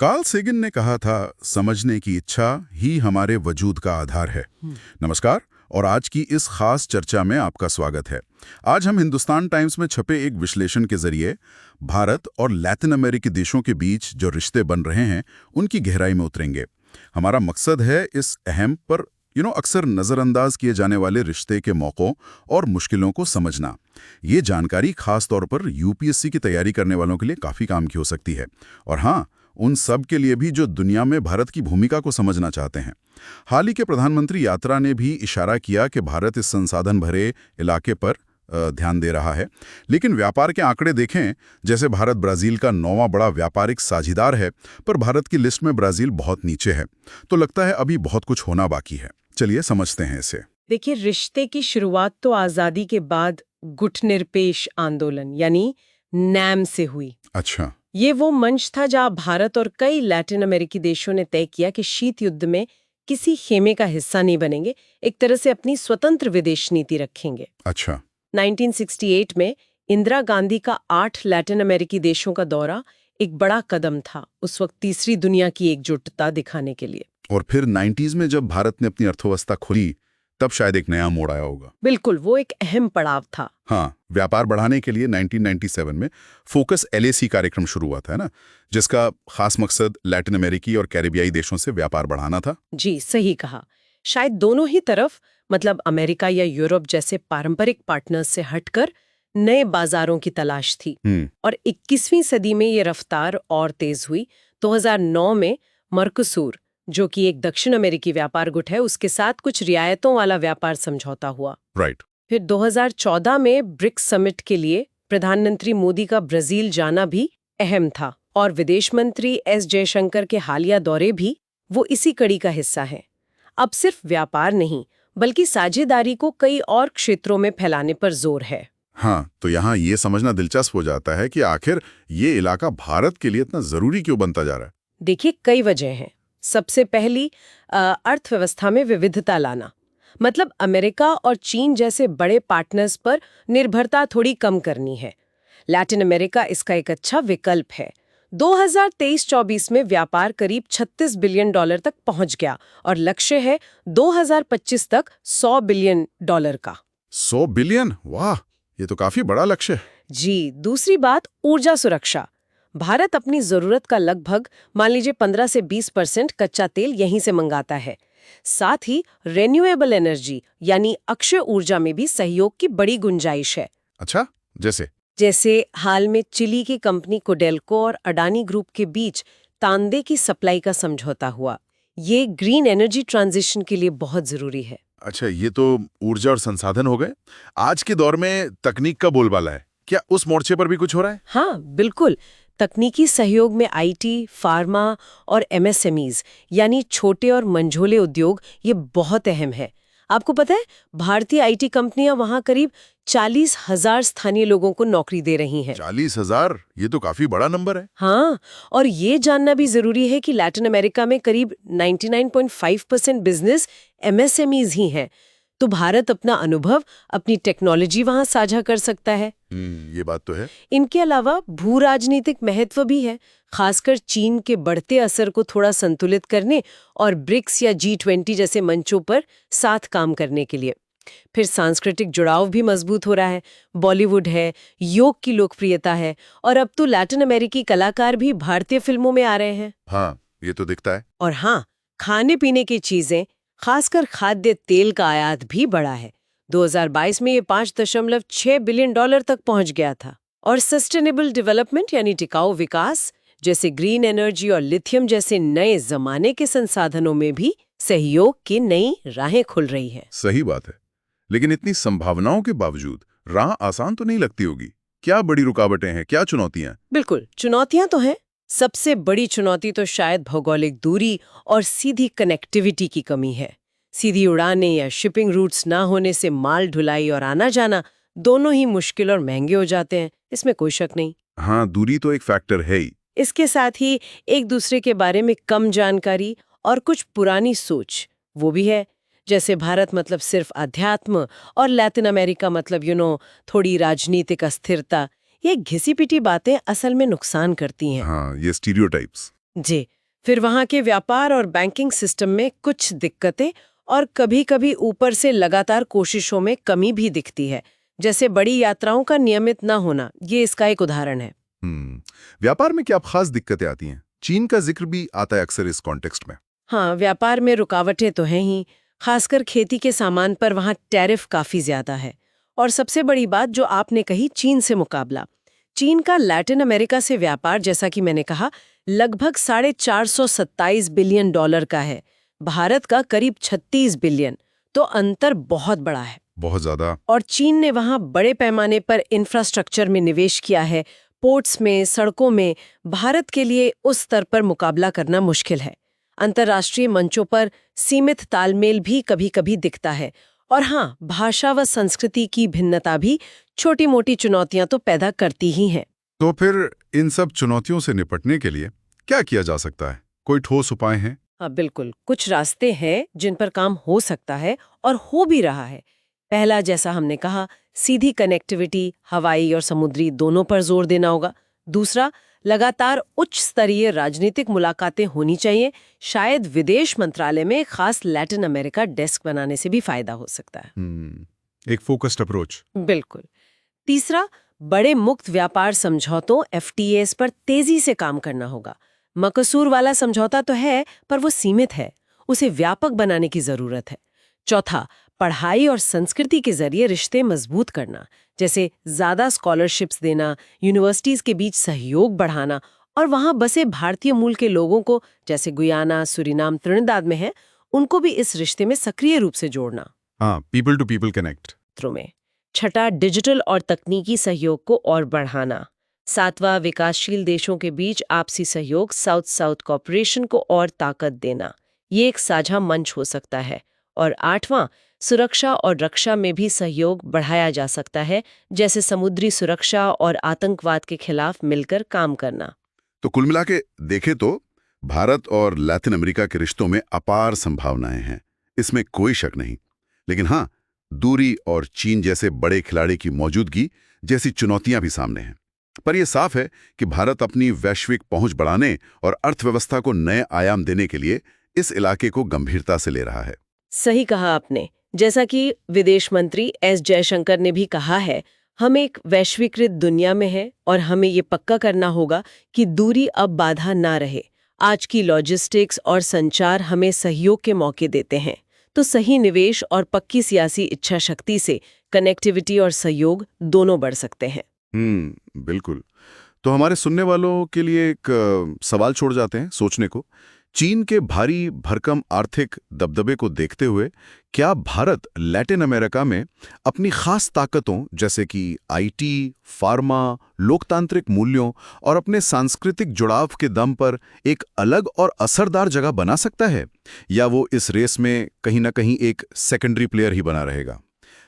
Carl Sagan ने कहा था, समझने की इच्छा ही हमारे वजूद का आधार है। नमस्कार, और आज की इस खास चर्चा में आपका स्वागत है। आज हम हिंदुस्तान टाइम्स में छपे एक विश्लेषण के जरिए भारत और लैटिन अमेरिकी देशों के बीच जो रिश्ते बन रहे हैं, उनकी गहराई में उतरेंगे। हमारा मकसद है इस अहम पर अक्सर नज़रअंदाज किए जाने वाले रिश्ते के मौक़ों और मुश्किलों को समझना। ये जानकारी खास तौर पर यूपीएससी की तैयारी करने वालों के लिए काफ़ी काम की हो सकती है, और हाँ, उन सब के लिए भी जो दुनिया में भारत की भूमिका को समझना चाहते हैं। हाल ही के प्रधानमंत्री यात्रा ने भी इशारा किया कि भारत इस संसाधन भरे इलाके पर ध्यान दे रहा है, लेकिन व्यापार के आंकड़े देखें, जैसे भारत ब्राज़ील का 9वां बड़ा व्यापारिक साझेदार है, पर भारत की लिस्ट में ब्राज़ील बहुत नीचे है। तो लगता है अभी बहुत कुछ होना बाकी है। चलिए समझते हैं इसे। देखिए, रिश्ते की शुरुआत तो आज़ादी के बाद गुटनिरपेश आंदोलन यानी नैम से हुई। अच्छा। ये वो मंच था जहां भारत और कई लैटिन अमेरिकी देशों ने तय किया कि शीत युद्ध में किसी खेमे का हिस्सा नहीं बनेंगे, एक तरह से अपनी स्वतंत्र विदेश नीति रखेंगे। अच्छा। 1968 में इंदिरा गांधी का 8 लैटिन अमेरिकी देशों का दौरा एक बड़ा कदम था, उस वक्त तीसरी दुनिया की एकजुटता दिखाने के लिए। और फिर 90s में जब भारत ने अपनी अर्थव्यवस्था खोली, तब शायद एक नया मोड़ आया होगा। बिल्कुल, वो एक अहम पड़ाव था। हाँ, व्यापार बढ़ाने के लिए 1997 में फोकस LAC कार्यक्रम शुरू हुआ था, है ना, जिसका खास मकसद लैटिन अमेरिकी और कैरिबियाई देशों से व्यापार बढ़ाना था। जी, सही कहा। शायद दोनों ही तरफ, मतलब अमेरिका या यूरोप जैसे पारंपरिक पार्टनर्स से हटकर नए बाजारों की तलाश थी। और 21वीं सदी में ये रफ्तार और तेज हुई। 2009 में मर्कोसूर, जो कि एक दक्षिण अमेरिकी व्यापार गुट है, उसके साथ कुछ रियायतों वाला व्यापार समझौता हुआ। राइट। फिर 2014 में ब्रिक्स समिट के लिए प्रधानमंत्री मोदी का ब्राजील जाना भी अहम था, और विदेश मंत्री S जयशंकर के हालिया दौरे भी वो इसी कड़ी का हिस्सा हैं। अब सिर्फ व्यापार नहीं, बल्कि साझेदारी को कई और क्षेत्रों में फैलाने पर जोर है। हाँ, तो यहाँ ये समझना दिलचस्प हो जाता है कि आखिर ये इलाका भारत के लिए इतना जरूरी क्यों बनता जा रहा है। देखिए, कई वजह हैं। सबसे पहली, अर्थव्यवस्था में विविधता लाना, मतलब अमेरिका और चीन जैसे बड़े पार्टनर्स पर निर्भरता थोड़ी कम करनी है। लैटिन अमेरिका इसका एक अच्छा विकल्प है। 2023-24 में व्यापार करीब $36 बिलियन तक पहुंच गया, और लक्ष्य है 2025 तक $100 बिलियन का। 100 बिलियन, वाह, ये तो काफी बड़ा लक्ष्य है। जी। दूसरी बात, ऊर्जा सुरक्षा। भारत अपनी जरूरत का लगभग, मान लीजिए, 15 से 20% कच्चा तेल यहीं से मंगाता है। साथ ही रिन्यूएबल एनर्जी यानी अक्षय ऊर्जा में भी सहयोग की बड़ी गुंजाइश है। अच्छा, जैसे हाल में चिली की कंपनी कोडेल्को और अडानी ग्रुप के बीच तांबे की सप्लाई का समझौता हुआ। ये ग्रीन एनर्जी ट्रांजिशन के लिए बहुत जरूरी है। अच्छा, ये तो ऊर्जा और संसाधन हो गए। आज के दौर में तकनीक का बोलबाला है, क्या उस मोर्चे पर भी कुछ हो रहा है? हाँ, बिल्कुल। तकनीकी सहयोग में IT, फार्मा और MSMEs यानी छोटे और मंझोले उद्योग, ये बहुत अहम है। आपको पता है, भारतीय IT कंपनियां वहां करीब 40,000 स्थानीय लोगों को नौकरी दे रही हैं। 40,000, ये तो काफी बड़ा नंबर है। हाँ, और ये जानना भी जरूरी है कि लैटिन अमेरिका में करीब 99.5% बिजनेस MSMEs ही हैं। तो भारत अपना अनुभव, अपनी टेक्नोलॉजी वहां साझा कर सकता है। ये बात तो है। इनके अलावा भू राजनीतिक महत्व भी है, खासकर चीन के बढ़ते असर को थोड़ा संतुलित करने और ब्रिक्स या G20 जैसे मंचों पर साथ काम करने के लिए। फिर सांस्कृतिक जुड़ाव भी मजबूत हो रहा है। बॉलीवुड है, योग की लोकप्रियता है, और अब तो लैटिन अमेरिकी कलाकार भी भारतीय फिल्मों में आ रहे हैं। हाँ, ये तो दिखता है। और हाँ, खाने पीने की चीजें, खासकर खाद्य तेल का आयात भी बढ़ा है। 2022 में ये $5.6 बिलियन तक पहुंच गया था। और सस्टेनेबल डेवलपमेंट यानी टिकाऊ विकास, जैसे ग्रीन एनर्जी और लिथियम जैसे नए जमाने के संसाधनों में भी सहयोग की नई राहें खुल रही हैं। सही बात है, लेकिन इतनी संभावनाओं के बावजूद राह आसान तो नहीं लगती होगी। क्या बड़ी रुकावटें हैं, क्या चुनौतियां? बिल्कुल, चुनौतियां तो हैं। सबसे बड़ी चुनौती तो शायद भौगोलिक दूरी और सीधी कनेक्टिविटी की कमी है। सीधी उड़ानें या शिपिंग रूट्स ना होने से माल ढुलाई और आना जाना दोनों ही मुश्किल और महंगे हो जाते हैं, इसमें कोई शक नहीं। हाँ, दूरी तो एक फैक्टर है ही। इसके साथ ही एक दूसरे के बारे में कम जानकारी और कुछ पुरानी सोच वो भी है। जैसे भारत मतलब सिर्फ अध्यात्म और लैटिन अमेरिका मतलब थोड़ी राजनीतिक अस्थिरता। ये घिसी पिटी बातें असल में नुकसान करती हैं। हाँ, ये स्टीरियोटाइप्स। जी। फिर वहाँ के व्यापार और बैंकिंग सिस्टम में कुछ दिक्कतें और कभी-कभी ऊपर से लगातार कोशिशों में कमी भी दिखती है, जैसे बड़ी यात्राओं का नियमित न होना, ये इसका एक उदाहरण है। व्यापार में क्या खास दिक्कतें आती हैं? चीन का जिक्र भी आता है अक्सर इस कॉन्टेक्स्ट में। हाँ, व्यापार में रुकावटें तो हैं ही, खासकर खेती के सामान पर वहाँ टैरिफ काफ़ी ज़्यादा है। और सबसे बड़ी बात जो आपने कही, चीन से मुकाबला। चीन का लैटिन अमेरिका से व्यापार, जैसा कि मैंने कहा, लगभग $427 बिलियन का है। भारत का करीब 36 बिलियन, तो अंतर बहुत बड़ा है। बहुत ज्यादा। और चीन ने वहाँ बड़े पैमाने पर इंफ्रास्ट्रक्चर में निवेश किया है, पोर्ट्स में, सड़कों में। भारत के लिए उस स्तर पर मुकाबला करना मुश्किल है। अंतर्राष्ट्रीय मंचों पर सीमित तालमेल भी कभी-कभी दिखता है। और हाँ, भाषा व संस्कृति की भिन्नता भी छोटी-मोटी चुनौतियां तो पैदा करती ही हैं। तो फिर इन सब चुनौतियों से निपटने के लिए क्या किया जा सकता है? कोई ठोस उपाय हैं? हाँ, बिल्कुल। कुछ रास्ते हैं जिन पर काम हो सकता है और हो भी रहा है। पहला, जैसा हमने कहा, सीधी कनेक्टिविटी, हवाई और समुद्री दोनों पर जोर देना होगा। दूसरा, लगातार उच्च स्तरीय राजनीतिक मुलाकातें होनी चाहिए। शायद विदेश मंत्रालय में खास लैटिन अमेरिका डेस्क बनाने से भी फायदा हो सकता है। एक फोकस्ड अप्रोच। बिल्कुल। तीसरा, बड़े मुक्त व्यापार समझौतों FTAs पर तेजी से काम करना होगा। मकसूर वाला समझौता तो है, पर वो सीमित है। उसे व्यापक बनाने की जरूरत है। चौथा, पढ़ाई और संस्कृति के जरिए रिश्ते मजबूत करना, जैसे ज्यादा स्कॉलरशिप्स देना, यूनिवर्सिटीज के बीच सहयोग बढ़ाना और वहां बसे भारतीय मूल के लोगों को, जैसे गुयाना, सुरीनाम, त्रिनिदाद में है, उनको भी इस रिश्ते में सक्रिय रूप से जोड़ना। हाँ, पीपल टू पीपल कनेक्ट। में छठा, डिजिटल और तकनीकी सहयोग को और बढ़ाना। सातवां, विकासशील देशों के बीच आपसी सहयोग, साउथ साउथ कॉपरेशन को और ताकत देना। ये एक साझा मंच हो सकता है। और आठवां, सुरक्षा और रक्षा में भी सहयोग बढ़ाया जा सकता है, जैसे समुद्री सुरक्षा और आतंकवाद के खिलाफ मिलकर काम करना। तो कुल मिला के देखें तो भारत और लैटिन अमेरिका के रिश्तों में अपार संभावनाएं हैं, इसमें कोई शक नहीं। लेकिन हाँ, दूरी और चीन जैसे बड़े खिलाड़ी की मौजूदगी जैसी चुनौतियां भी सामने हैं। पर यह साफ है कि भारत अपनी वैश्विक पहुंच बढ़ाने और अर्थव्यवस्था को नए आयाम देने के लिए इस इलाके को गंभीरता से ले रहा है। सही कहा आपने। जैसा कि विदेश मंत्री S जयशंकर ने भी कहा है, हम एक वैश्वीकृत दुनिया में हैं और हमें ये पक्का करना होगा कि दूरी अब बाधा ना रहे। आज की लॉजिस्टिक्स और संचार हमें सहयोग के मौके देते हैं, तो सही निवेश और पक्की सियासी इच्छा शक्ति से कनेक्टिविटी और सहयोग दोनों बढ़ सकते हैं। बिल्कुल। तो हमारे सुनने वालों के लिए एक सवाल छोड़ जाते हैं सोचने को। चीन के भारी भरकम आर्थिक दबदबे को देखते हुए क्या भारत लैटिन अमेरिका में अपनी खास ताकतों जैसे कि IT, फार्मा, लोकतांत्रिक मूल्यों और अपने सांस्कृतिक जुड़ाव के दम पर एक अलग और असरदार जगह बना सकता है, या वो इस रेस में कहीं ना कहीं एक सेकेंडरी प्लेयर ही बना रहेगा?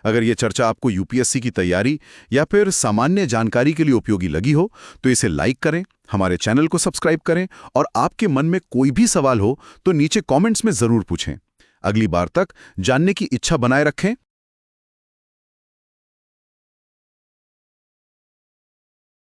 अगर ये चर्चा आपको UPSC की तैयारी या फिर सामान्य जानकारी के लिए उपयोगी लगी हो तो इसे लाइक करें, हमारे चैनल को सब्सक्राइब करें और आपके मन में कोई भी सवाल हो तो नीचे कमेंट्स में जरूर पूछें। अगली बार तक जानने की इच्छा बनाए रखें।